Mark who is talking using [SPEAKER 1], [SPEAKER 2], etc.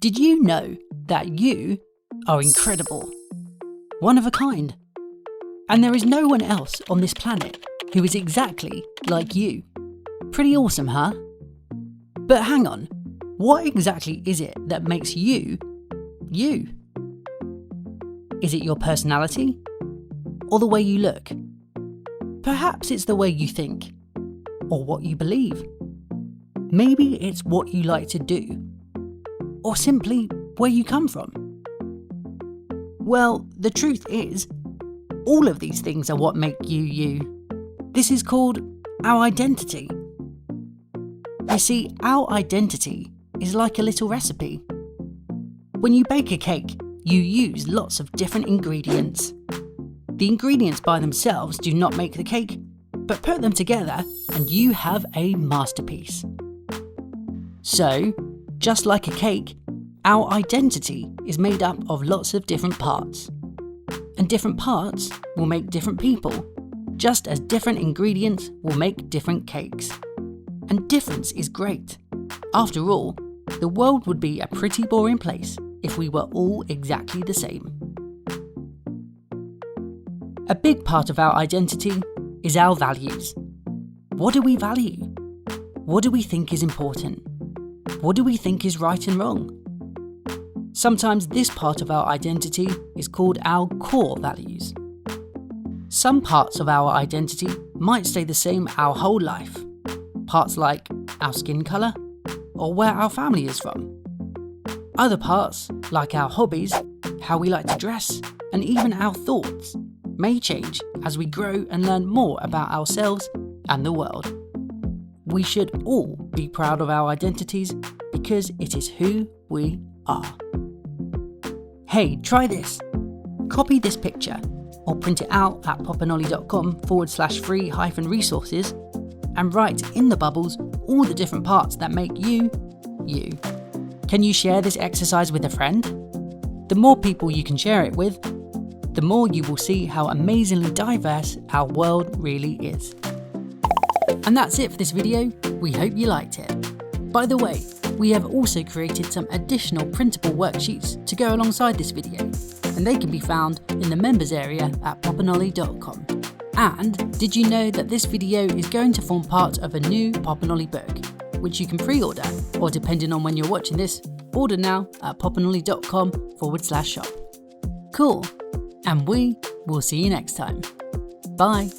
[SPEAKER 1] Did you know that you are incredible? One of a kind. And there is no one else on this planet who is exactly like you. Pretty awesome, huh? But hang on, what exactly is it that makes you, you? Is it your personality? Or the way you look? Perhaps it's the way you think, or what you believe. Maybe it's what you like to do, or simply where you come from. Well, the truth is, all of these things are what make you you. This is called our identity. You see, our identity is like a little recipe. When you bake a cake, you use lots of different ingredients. The ingredients by themselves do not make the cake, but put them together and you have a masterpiece. So, just like a cake, our identity is made up of lots of different parts. And different parts will make different people, just as different ingredients will make different cakes. And difference is great. After all, the world would be a pretty boring place if we were all exactly the same. A big part of our identity is our values. What do we value? What do we think is important? What do we think is right and wrong? Sometimes this part of our identity is called our core values. Some parts of our identity might stay the same our whole life. Parts like our skin colour or where our family is from. Other parts, like our hobbies, how we like to dress, and even our thoughts, may change as we grow and learn more about ourselves and the world. We should all be proud of our identities because it is who we are. Hey, try this. Copy this picture or print it out at popandolly.com/free-resources and write in the bubbles all the different parts that make you, you. Can you share this exercise with a friend? The more people you can share it with, the more you will see how amazingly diverse our world really is. And that's it for this video. We hope you liked it. By the way, we have also created some additional printable worksheets to go alongside this video, and they can be found in the members area at popandolly.com. And did you know that this video is going to form part of a new Pop and Olly book, which you can pre-order, or depending on when you're watching this, order now at popandolly.com/shop. Cool. And we will see you next time. Bye.